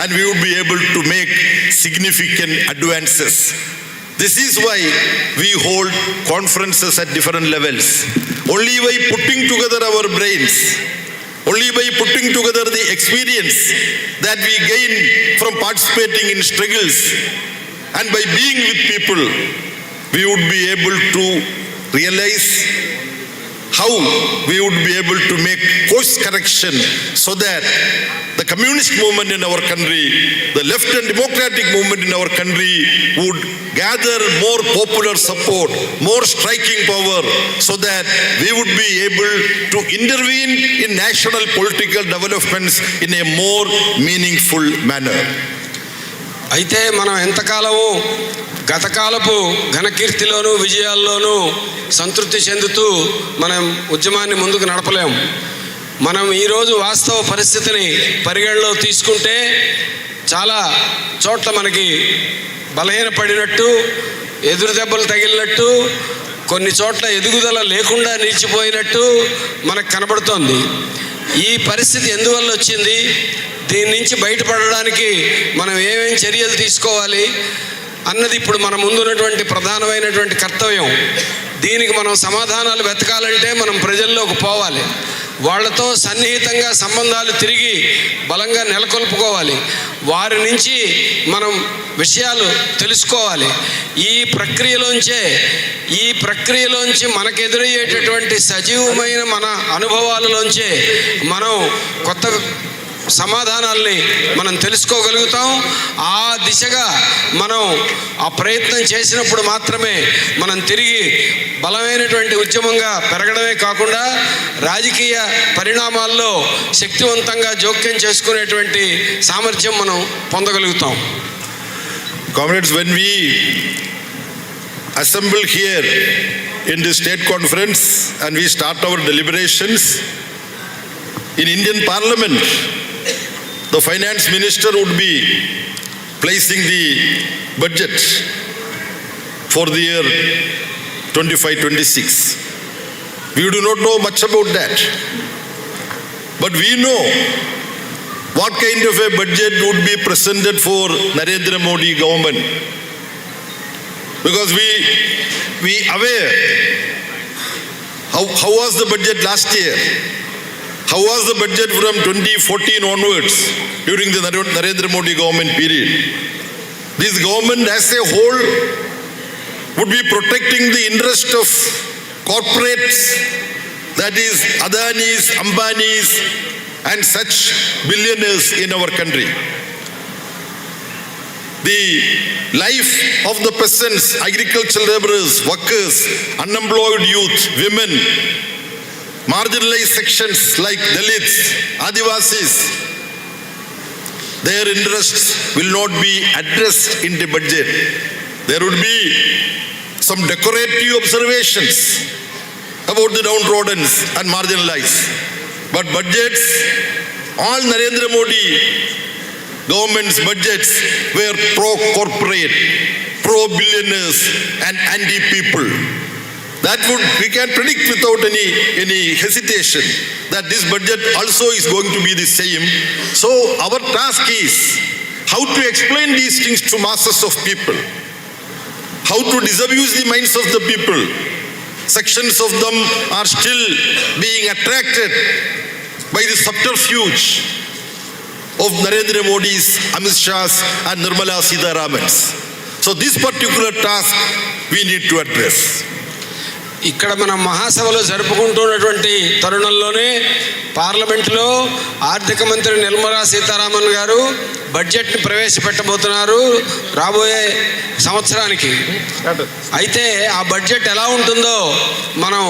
and we would be able to make significant advances. This is why we hold conferences at different levels. Only by putting together our brains, only by putting together the experience that we gain from participating in struggles, and by being with people, we would be able to realize how we would be able to make course correction so that the communist movement in our country, the left and democratic movement in our country would gather more popular support, more striking power, so that we would be able to intervene in national political developments in a more meaningful manner. అయితే మనం ఎంతకాలము గతకాలపు ఘనకీర్తిలోనూ విజయాల్లోనూ సంతృప్తి చెందుతూ మనం ఉద్యమాన్ని ముందుకు నడపలేము. మనం ఈరోజు వాస్తవ పరిస్థితిని పరిగణలో తీసుకుంటే చాలా చోట్ల మనకి బలహీనపడినట్టు, ఎదురు దెబ్బలు తగిలినట్టు, కొన్ని చోట్ల ఎదుగుదల లేకుండా నిలిచిపోయినట్టు మనకు కనబడుతోంది. ఈ పరిస్థితి ఎందువల్ల వచ్చింది, దీని నుంచి బయటపడడానికి మనం ఏమేమి చర్యలు తీసుకోవాలి అన్నది ఇప్పుడు మన ముందున్నటువంటి ప్రధానమైనటువంటి కర్తవ్యం. దీనికి మనం సమాధానాలు వెతకాలంటే మనం ప్రజల్లోకి పోవాలి, వాళ్ళతో సన్నిహితంగా సంబంధాలు తిరిగి బలంగా నెలకొల్పుకోవాలి, వారి నుంచి మనం విషయాలు తెలుసుకోవాలి. ఈ ప్రక్రియలోంచి మనకు ఎదురయ్యేటటువంటి సజీవమైన మన అనుభవాలలోంచే మనం కొత్త సమాధానాల్ని మనం తెలుసుకోగలుగుతాం. ఆ దిశగా మనం ఆ ప్రయత్నం చేసినప్పుడు మాత్రమే మనం తిరిగి బలమైనటువంటి ఉద్యమంగా పెరగడమే కాకుండా రాజకీయ పరిణామాల్లో శక్తివంతంగా జోక్యం చేసుకునేటువంటి సామర్థ్యం మనం పొందగలుగుతాం. Comrades, when we assemble here in the state conference and we start our deliberations in Indian Parliament, the finance minister would be placing the budget for the year 25-26. We do not know much about that, but we know what kind of a budget would be presented for Narendra Modi government, because we aware how was the budget last year. How was the budget from 2014 onwards during the Narendra Modi government period? This government as a whole would be protecting the interest of corporates, that is Adanis, Ambanis and such billionaires in our country. The life of the peasants, agricultural laborers, workers, unemployed youth, women, marginalized sections like Dalits, Adivasis, their interests will not be addressed in the budget. There would be some decorative observations about the downtrodden and marginalized. But budgets, all Narendra Modi government's budgets were pro-corporate, pro-billionaires and anti-people. That we can predict without any hesitation that this budget also is going to be the same. So our task is how to explain these things to masses of people, how to disabuse the minds of the people. Sections of them are still being attracted by the subterfuge of Narendra Modi's, Amit Shah's and Nirmala Sitharaman's. So this particular task we need to address. ఇక్కడ మనం మహాసభలో జరుపుకుంటున్నటువంటి తరుణంలోనే పార్లమెంటులో ఆర్థిక మంత్రి నిర్మలా సీతారామన్ గారు బడ్జెట్ని ప్రవేశపెట్టబోతున్నారు రాబోయే సంవత్సరానికి. అయితే ఆ బడ్జెట్ ఎలా ఉంటుందో మనం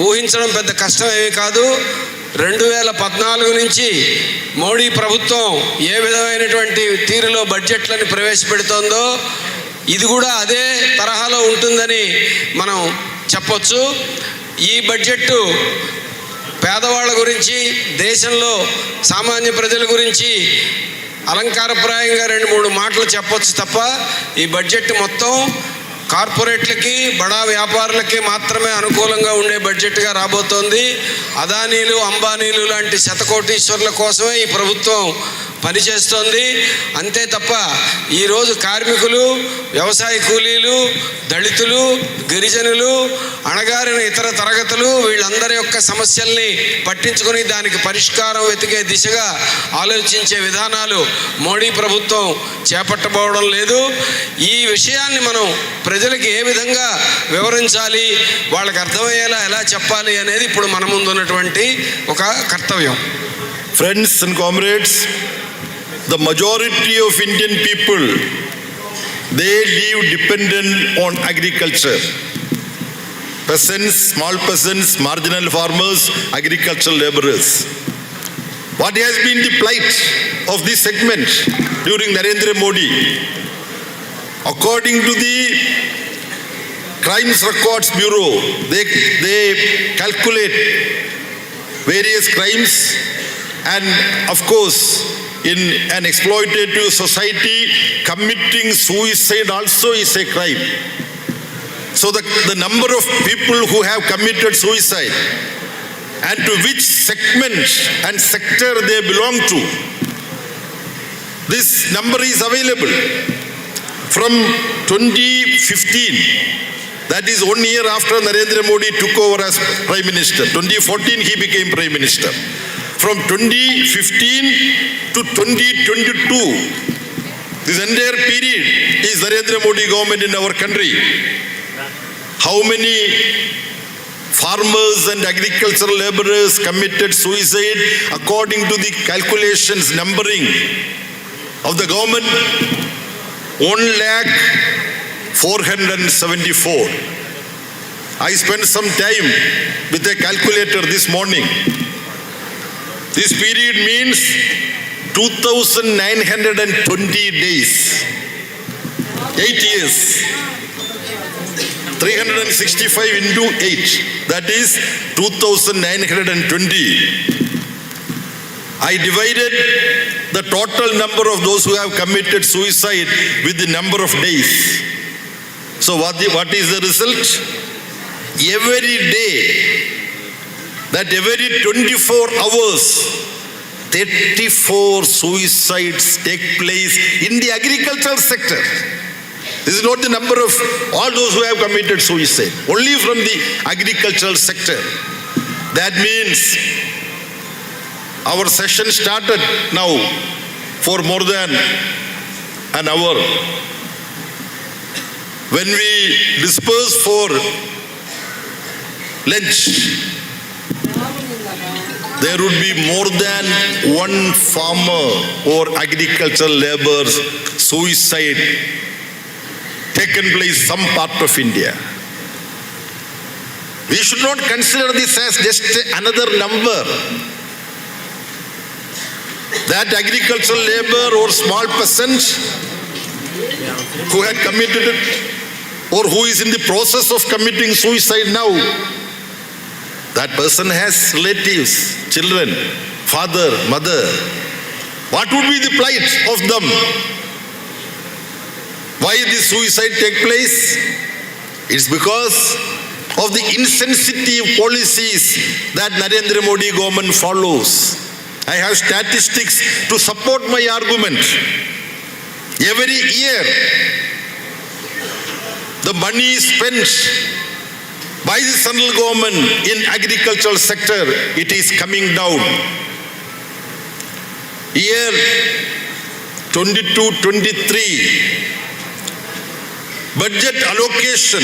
ఊహించడం పెద్ద కష్టం ఏమీ కాదు. 2014 నుంచి మోడీ ప్రభుత్వం ఏ విధమైనటువంటి తీరులో బడ్జెట్లను ప్రవేశపెడుతోందో ఇది కూడా అదే తరహాలో ఉంటుందని మనం చెప్పొచ్చు. ఈ బడ్జెట్ పేదవాళ్ళ గురించి, దేశంలో సామాన్య ప్రజల గురించి అలంకారప్రాయంగా 2-3 మాటలు చెప్పొచ్చు తప్ప ఈ బడ్జెట్ మొత్తం కార్పొరేట్లకి, బడా వ్యాపారులకి మాత్రమే అనుకూలంగా ఉండే బడ్జెట్గా రాబోతోంది. అదానీలు, అంబానీలు లాంటి శతకోటీశ్వరుల కోసమే ఈ ప్రభుత్వం పనిచేస్తోంది. అంతే తప్ప ఈరోజు కార్మికులు, వ్యవసాయ కూలీలు, దళితులు, గిరిజనులు, అణగారిన ఇతర తరగతులు వీళ్ళందరి యొక్క సమస్యల్ని పట్టించుకొని దానికి పరిష్కారం వెతికే దిశగా ఆలోచించే విధానాలు మోడీ ప్రభుత్వం చేపట్టబోవడం లేదు. ఈ విషయాన్ని మనం ప్రజలకు ఏ విధంగా వివరించాలి, వాళ్ళకి అర్థమయ్యేలా ఎలా చెప్పాలి అనేది ఇప్పుడు మన ముందు ఉన్నటువంటి ఒక కర్తవ్యం. Friends and comrades, the majority of Indian people, they live dependent on agriculture. Peasants, small peasants, marginal farmers, agricultural laborers. What has been the plight of this segment during Narendra Modi? According to the Crimes Records Bureau, they calculate various crimes, and of course, in an exploitative society, committing suicide also is a crime. So the number of people who have committed suicide and to which segment and sector they belong to, this number is available. From 2015, that is 1 year after Narendra Modi took over as Prime Minister. 2014 he became Prime Minister. From 2015 to 2022, this entire period is Narendra Modi government in our country. How many farmers and agricultural laborers committed suicide according to the calculations numbering of the government? 1,474,000. I spent some time with a calculator this morning. This period means 2,920 days. 8 years. 365 into 8. That is 2,920. I divided the total number of those who have committed suicide with the number of days. So what is the result? Every day, that every 24 hours, 34 suicides take place in the agricultural sector. This is not the number of all those who have committed suicide, only from the agricultural sector. That means our session started now for more than an hour. When we disperse for lunch, there would be more than one farmer or agricultural labor suicide taken place some part of India. We should not consider this as just another number. That agricultural labor or small peasant who had committed it or who is in the process of committing suicide now, that person has relatives, children, father, mother. What would be the plight of them? Why this suicide take place? It's because of the insensitive policies that Narendra Modi government follows. I have statistics to support my argument. Every year, the money spent by the central government in agricultural sector, it is coming down. Year 22-23, budget allocation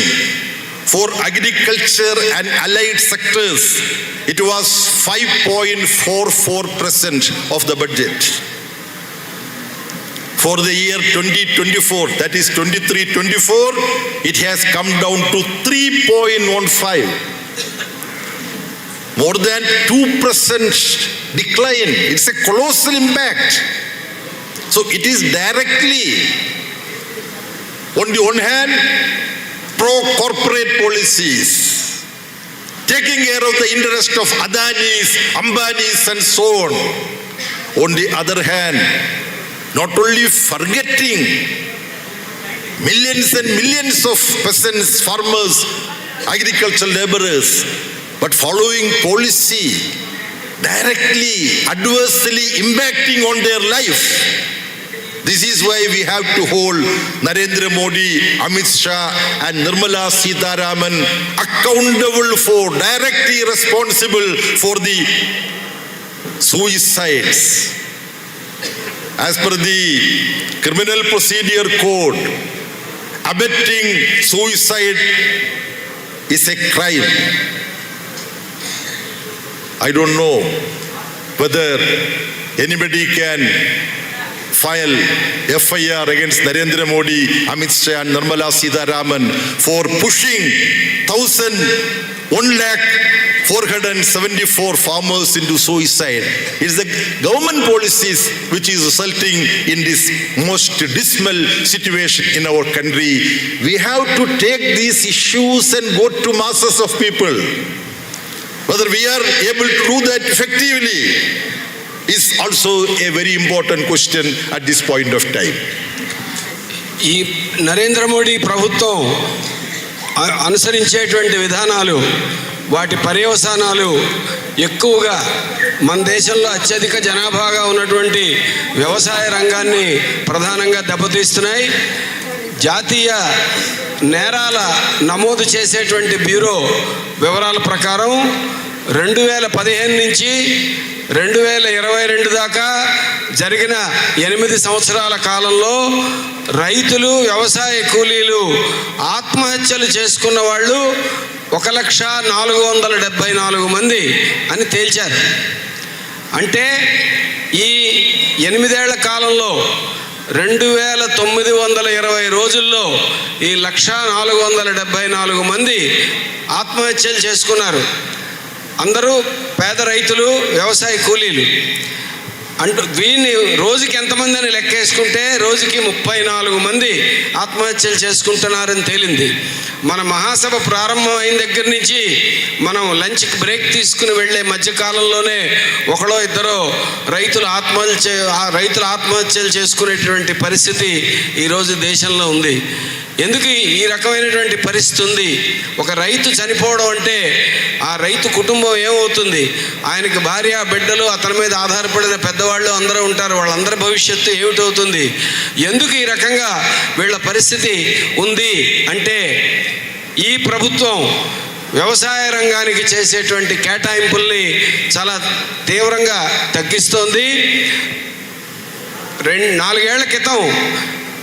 for agriculture and allied sectors, it was 5.44% of the budget. For the year 2024, that is 23-24, it has come down to 3.15. More than 2% decline. It's a colossal impact. So it is directly, on the one hand, pro-corporate policies, taking care of the interest of Adanis, Ambanis and so on. On the other hand, not only forgetting millions and millions of peasants, farmers, agricultural laborers, but following policy directly, adversely impacting on their life. This is why we have to hold Narendra Modi, Amit Shah and Nirmala Sitharaman accountable for, directly responsible for the suicides. As per the Criminal Procedure Code, abetting suicide is a crime. I don't know whether anybody can file FIR against Narendra Modi, Amit Shah and Nirmala Sitharaman for pushing 1,474 farmers into suicide. It is the government policies which is resulting in this most dismal situation in our country. We have to take these issues and go to masses of people. Whether we are able to do that effectively is also a very important question at this point of time. ఈ నరేంద్ర మోడీ ప్రభుత్వం అనుసరించేటువంటి విధానాలు, వాటి పర్యవసానాలు ఎక్కువగా మన దేశంలో అత్యధిక జనాభాగా ఉన్నటువంటి వ్యవసాయ రంగాన్ని ప్రధానంగా దెబ్బతీస్తున్నాయి. జాతీయ నేరాల నమోదు చేసేటువంటి బ్యూరో వివరాల ప్రకారం 2015 నుంచి 2022 దాకా జరిగిన 8 సంవత్సరాల కాలంలో రైతులు, వ్యవసాయ కూలీలు ఆత్మహత్యలు చేసుకున్న వాళ్ళు 1,474 మంది అని తేల్చారు. అంటే ఈ 8 ఏళ్ల కాలంలో 2,920 రోజుల్లో ఈ 1,474 మంది ఆత్మహత్యలు చేసుకున్నారు. అందరూ పేద రైతులు, వ్యవసాయ కూలీలు. వీరిని రోజుకి ఎంతమంది అని లెక్కేసుకుంటే రోజుకి 34 మంది ఆత్మహత్యలు చేసుకుంటున్నారని తేలింది. మన మహాసభ ప్రారంభం అయిన దగ్గర నుంచి మనం లంచ్కి బ్రేక్ తీసుకుని వెళ్ళే మధ్యకాలంలోనే ఒకడో ఇద్దరో రైతులు ఆత్మహత్యలు చేసుకునేటువంటి పరిస్థితి ఈరోజు దేశంలో ఉంది. ఎందుకు ఈ రకమైనటువంటి పరిస్థితి ఉంది? ఒక రైతు చనిపోవడం అంటే ఆ రైతు కుటుంబం ఏమవుతుంది? ఆయనకి భార్య, బిడ్డలు, అతని మీద ఆధారపడిన పెద్దవాళ్ళు అందరూ ఉంటారు. వాళ్ళందరి భవిష్యత్తు ఏమిటవుతుంది? ఎందుకు ఈ రకంగా వీళ్ళ పరిస్థితి ఉంది అంటే ఈ ప్రభుత్వం వ్యవసాయ రంగానికి చేసేటువంటి కేటాయింపుల్ని చాలా తీవ్రంగా తగ్గిస్తోంది. 4 ఏళ్ల క్రితం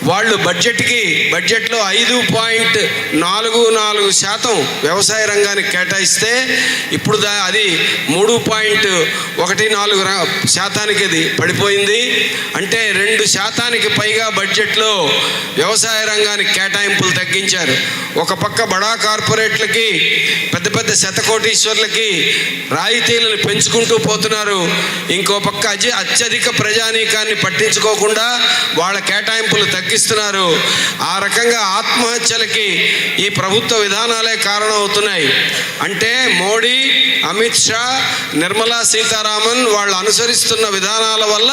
వాళ్ళు బడ్జెట్లో 5.44% వ్యవసాయ రంగానికి కేటాయిస్తే ఇప్పుడు అది 3.14% అది పడిపోయింది. అంటే 2% పైగా బడ్జెట్లో వ్యవసాయ రంగానికి కేటాయింపులు తగ్గించారు. ఒక పక్క బడా కార్పొరేట్లకి, పెద్ద పెద్ద శతకోటీశ్వర్లకి రాయితీలను పెంచుకుంటూ పోతున్నారు. ఇంకో పక్క అత్యధిక ప్రజానీకాన్ని పట్టించుకోకుండా వాళ్ళ కేటాయింపులు తగ్గిస్తున్నారు. ఆ రకంగా ఆత్మహత్యలకి ఈ ప్రభుత్వ విధానాలే కారణం అవుతున్నాయి. అంటే మోడీ, అమిత్ షా, నిర్మలా సీతారామన్ వాళ్ళు అనుసరిస్తున్న విధానాల వల్ల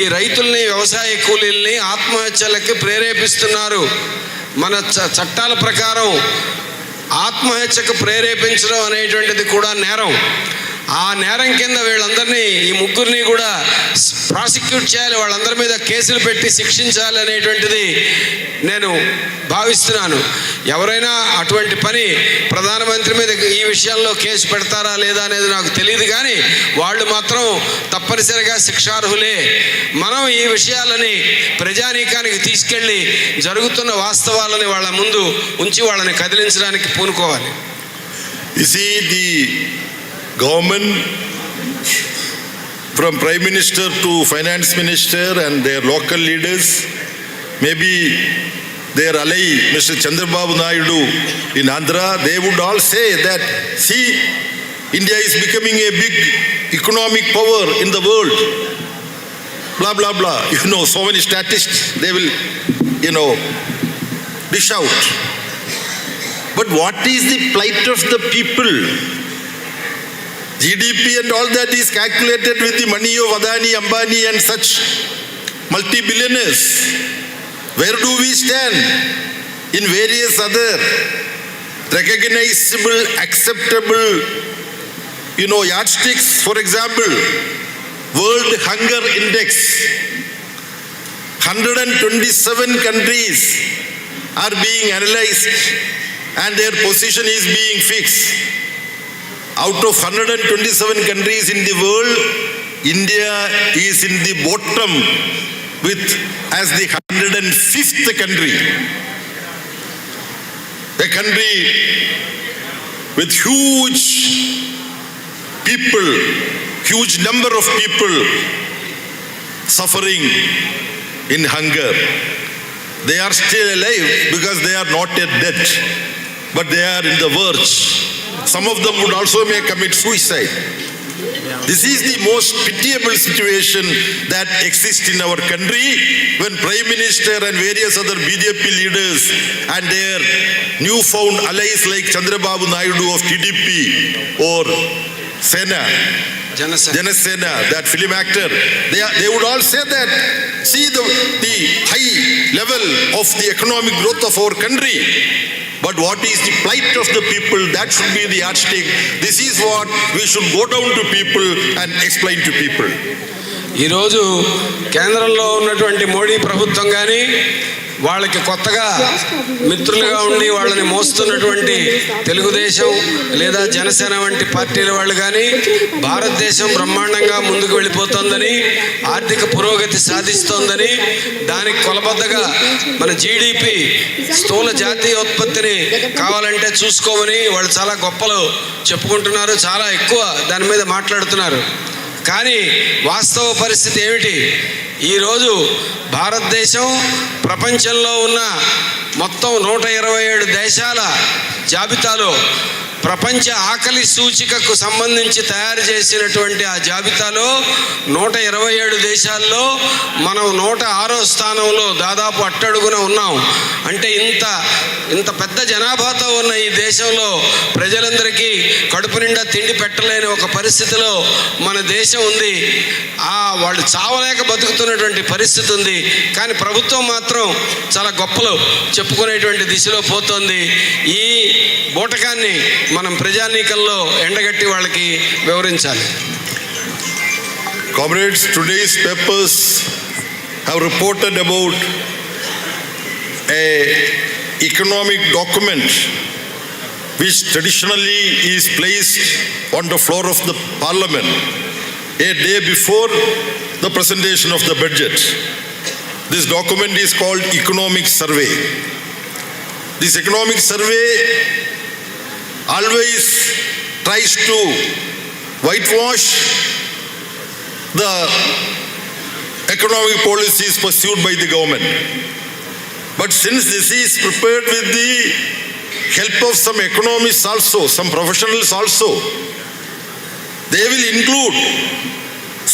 ఈ రైతుల్ని, వ్యవసాయ కూలీల్ని ఆత్మహత్యలకి ప్రేరేపిస్తున్నారు. మన చట్టాల ప్రకారం ఆత్మహత్యకు ప్రేరేపించడం అనేటువంటిది కూడా నేరం. ఆ నేరం కింద వీళ్ళందరినీ, ఈ ముగ్గురిని కూడా ప్రాసిక్యూట్ చేయాలి, వాళ్ళందరి మీద కేసులు పెట్టి శిక్షించాలి అనేటువంటిది నేను భావిస్తున్నాను. ఎవరైనా అటువంటి పని ప్రధానమంత్రి మీద ఈ విషయంలో కేసు పెడతారా లేదా అనేది నాకు తెలియదు, కానీ వాళ్ళు మాత్రం తప్పనిసరిగా శిక్షార్హులే. మనం ఈ విషయాలని ప్రజానీకానికి తీసుకెళ్ళి జరుగుతున్న వాస్తవాలని వాళ్ళ ముందు ఉంచి వాళ్ళని కదిలించడానికి పూనుకోవాలి. Government, from Prime Minister to Finance Minister and their local leaders, maybe their ally, Mr. Chandrababu Naidu in Andhra, they would all say that, see, India is becoming a big economic power in the world. Blah, blah, blah. So many statistics they will, dish out. But what is the plight of the people? GDP and all that is calculated with the money of Adani, Ambani and such multi-billionaires. Where do we stand in various other recognizable, acceptable You know, yardsticks, for example, World Hunger Index, 127 countries are being analyzed and their position is being fixed. Out of 127 countries in the world, India is in the bottom as the 105th country. A country with huge number of people suffering in hunger. They are still alive because they are not yet dead, but they are in the verge. Some of them would also may commit suicide. This is the most pitiable situation that exists in our country when Prime Minister and various other BJP leaders and their newfound allies like Chandrababu Naidu of TDP or Janasena, that film actor, they would all say that, see the high level of the economic growth of our country, but what is the plight of the people, that should be the yardstick. This is what we should go down to people and explain to people. ఈరోజు కేంద్రంలో ఉన్నటువంటి మోడీ ప్రభుత్వం కానీ వాళ్ళకి కొత్తగా మిత్రులుగా ఉండి వాళ్ళని మోస్తున్నటువంటి తెలుగుదేశం లేదా జనసేన వంటి పార్టీల వాళ్ళు కానీ భారతదేశం బ్రహ్మాండంగా ముందుకు వెళ్ళిపోతుందని, ఆర్థిక పురోగతి సాధిస్తోందని, దానికి కొలబద్దగా మన జీడిపి స్థూల జాతీయోత్పత్తిని కావాలంటే చూసుకోమని వాళ్ళు చాలా గొప్పలు చెప్పుకుంటున్నారు, చాలా ఎక్కువ దాని మీద మాట్లాడుతున్నారు. కానీ వాస్తవ పరిస్థితి ఏమిటి? ఈరోజు భారతదేశం ప్రపంచంలో ఉన్న మొత్తం 127 దేశాల జాబితాలో ప్రపంచ ఆకలి సూచికకు సంబంధించి తయారు చేసినటువంటి ఆ జాబితాలో 127 దేశాల్లో మనం 106వ స్థానంలో దాదాపు అట్టడుగున ఉన్నాం. అంటే ఇంత పెద్ద జనాభాతో ఉన్న ఈ దేశంలో ప్రజలందరికీ కడుపు నిండా తిండి పెట్టలేని ఒక పరిస్థితిలో మన దేశం ఉంది. వాళ్ళు చావలేక బతుకుతున్నటువంటి పరిస్థితి ఉంది. కానీ ప్రభుత్వం మాత్రం చాలా గొప్పలు చెప్పుకునేటువంటి దిశలో పోతోంది. ఈ బూటకాన్ని మనం ప్రజానీకంలో ఎండగట్టి వాళ్ళకి వివరించాలి. Comrades, today's papers have reported about a economic document which traditionally is placed on the floor of the parliament a day before the presentation of the budget. This document is called Economic Survey. This economic survey always tries to whitewash the economic policies pursued by the government. But since this is prepared with the help of some economists also, some professionals also, they will include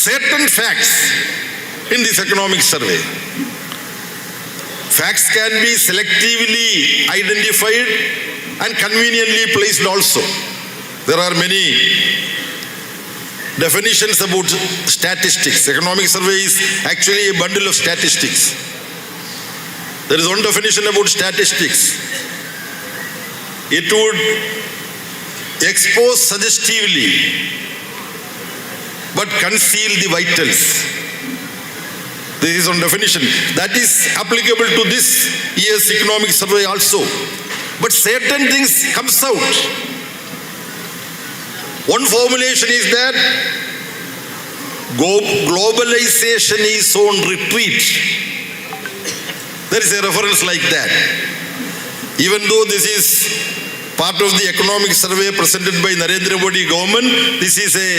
certain facts in this economic survey. Facts can be selectively identified and conveniently placed also. There are many definitions about statistics. Economic survey is actually a bundle of statistics. There is one definition about statistics. It would expose suggestively but conceal the vitals. This is one definition. That is applicable to this year's economic survey also. But certain things comes out. One formulation is that globalization is on retreat. There is a reference like that. Even though this is part of the economic survey presented by Narendra Modi government, this is a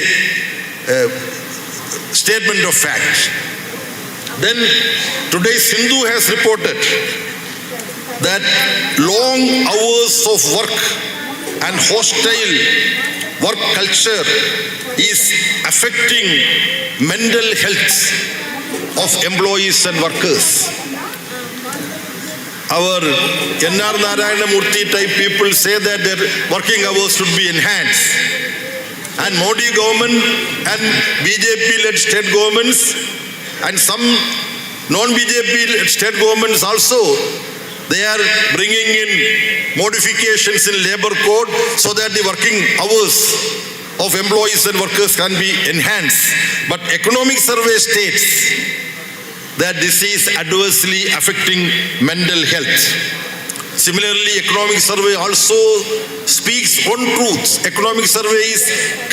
statement of fact. Then today Sindhu has reported that long hours of work and hostile work culture is affecting mental health of employees and workers. Our N.R. Narayana Murthy type people say that their working hours should be enhanced. And Modi government and BJP-led state governments and some non-BJP state governments also, they are bringing in modifications in labor code so that the working hours of employees and workers can be enhanced, but economic survey states that this is adversely affecting mental health. Similarly, economic survey also speaks one truth. Economic survey is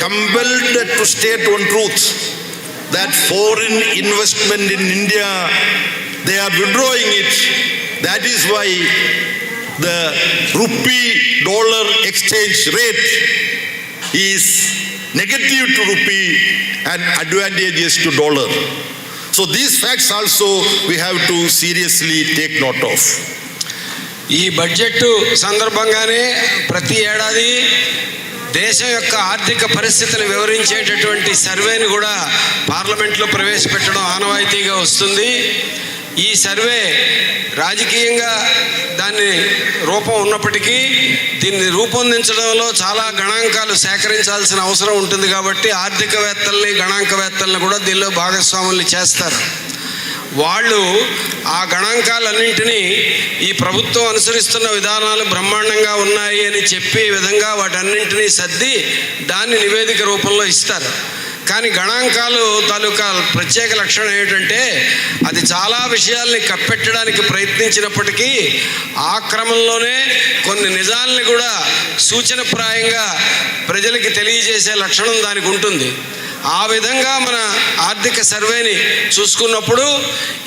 compelled to state one truth, that foreign investment in India, they are withdrawing it. That is why the rupee-dollar exchange rate is negative to rupee and advantageous to dollar. So these facts also we have to seriously take note of. ఈ budget సందర్భంగానే ప్రతి ఏడాది దేశం యొక్క ఆర్థిక పరిస్థితిని వివరించేటటువంటి సర్వేని కూడా పార్లమెంట్లో ప్రవేశపెట్టడం ఆనవాయితీగా వస్తుంది. ఈ సర్వే రాజకీయంగా దాన్ని రూపం ఉన్నప్పటికీ దీన్ని రూపొందించడంలో చాలా గణాంకాలు సేకరించాల్సిన అవసరం ఉంటుంది. కాబట్టి ఆర్థికవేత్తల్ని గణాంకవేత్తల్ని కూడా దీనిలో భాగస్వాముల్ని చేస్తారు. వాళ్ళు ఆ గణాంకాలన్నింటినీ ఈ ప్రభుత్వం అనుసరిస్తున్న విధానాలు బ్రహ్మాండంగా ఉన్నాయి అని చెప్పే విధంగా వాటన్నింటినీ సర్ది దాన్ని నివేదిక రూపంలో ఇస్తారు. కానీ గణాంకాలు తాలూకా ప్రత్యేక లక్షణం ఏమిటంటే అది చాలా విషయాల్ని కప్పెట్టడానికి ప్రయత్నించినప్పటికీ ఆ క్రమంలోనే కొన్ని నిజాల్ని కూడా సూచనప్రాయంగా ప్రజలకి తెలియజేసే లక్షణం దానికి ఉంటుంది. ఆ విధంగా మన ఆర్థిక సర్వేని చూసుకున్నప్పుడు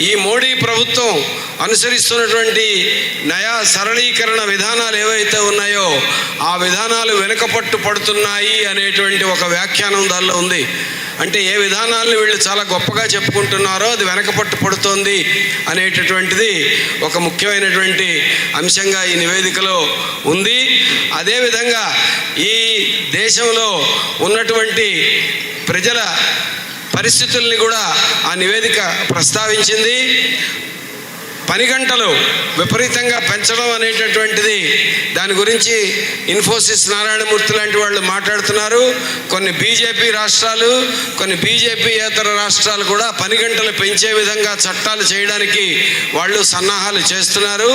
ఈ మోడీ ప్రభుత్వం అనుసరిస్తున్నటువంటి నయా సరళీకరణ విధానాలు ఏవైతే ఉన్నాయో ఆ విధానాలు వెనుకపట్టు పడుతున్నాయి అనేటువంటి ఒక వ్యాఖ్యానం దానిలో ఉంది. అంటే ఏ విధానాలను వీళ్ళు చాలా గొప్పగా చెప్పుకుంటున్నారో అది వెనకపట్టు పడుతోంది అనేటటువంటిది ఒక ముఖ్యమైనటువంటి అంశంగా ఈ నివేదికలో ఉంది. అదేవిధంగా ఈ దేశంలో ఉన్నటువంటి ప్రజల పరిస్థితుల్ని కూడా ఆ నివేదిక ప్రస్తావించింది. పని గంటలు విపరీతంగా పెంచడం అనేటటువంటిది దాని గురించి ఇన్ఫోసిస్ నారాయణమూర్తి లాంటి వాళ్ళు మాట్లాడుతున్నారు. కొన్ని బీజేపీ రాష్ట్రాలు, కొన్ని బీజేపీయేతర రాష్ట్రాలు కూడా పని గంటలు పెంచే విధంగా చట్టాలు చేయడానికి వాళ్ళు సన్నాహాలు చేస్తున్నారు.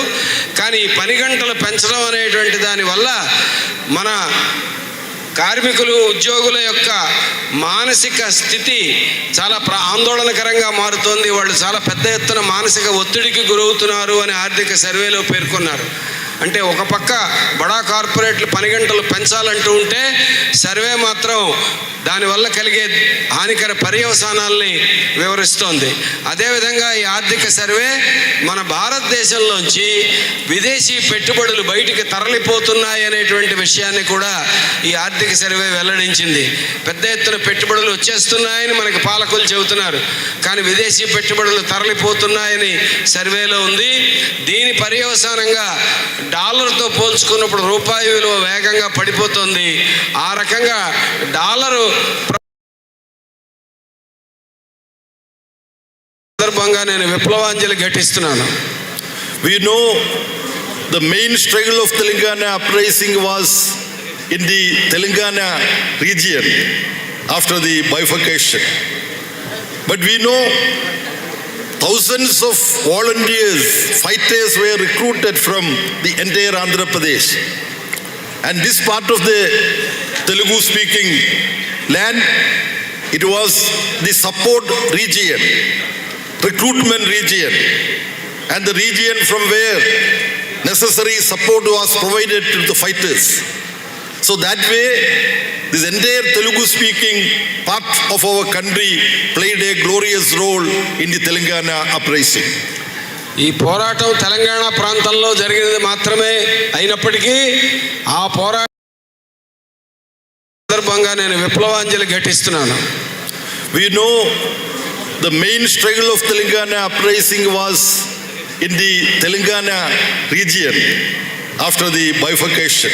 కానీ పని గంటలు పెంచడం అనేటువంటి దానివల్ల మన కార్మికులు, ఉద్యోగుల యొక్క మానసిక స్థితి చాలా ఆందోళనకరంగా మారుతోంది. వాళ్ళు చాలా పెద్ద ఎత్తున మానసిక ఒత్తిడికి గురవుతున్నారు అని ఆర్థిక సర్వేలో పేర్కొన్నారు. అంటే ఒక పక్క బడా కార్పొరేట్లు పని గంటలు పెంచాలంటూ ఉంటే సర్వే మాత్రం దానివల్ల కలిగే హానికర పర్యవసానాల్ని వివరిస్తోంది. అదేవిధంగా ఈ ఆర్థిక సర్వే మన భారతదేశంలోంచి విదేశీ పెట్టుబడులు బయటికి తరలిపోతున్నాయి అనేటువంటి విషయాన్ని కూడా ఈ ఆర్థిక సర్వే వెల్లడించింది. పెద్ద ఎత్తున పెట్టుబడులు వచ్చేస్తున్నాయని మనకి పాలకులు చెబుతున్నారు, కానీ విదేశీ పెట్టుబడులు తరలిపోతున్నాయని సర్వేలో ఉంది. దీని పర్యవసానంగా డాలర్తో పోల్చుకున్నప్పుడు రూపాయి విలువ వేగంగా పడిపోతుంది. ఆ రకంగా డాలరు సందర్భంగా నేను విప్లవాంజలి ఘటిస్తున్నాను. We know the main struggle of Telangana uprising was in the Telangana region after the bifurcation. But we know thousands of volunteers, fighters were recruited from the entire Andhra Pradesh. And this part of the Telugu speaking land, it was the support region, recruitment region, and the region from where necessary support was provided to the fighters. So that way, this entire Telugu speaking part of our country played a glorious role in the Telangana uprising. ఈ పోరాటం తెలంగాణ ప్రాంతంలో జరిగినది మాత్రమే అయినప్పటికీ ఆ పోరాటం సందర్భంగా నేను విప్లవాంజలి ఘటిస్తున్నాను. We know the main struggle of Telangana uprising was in the Telangana region after the bifurcation.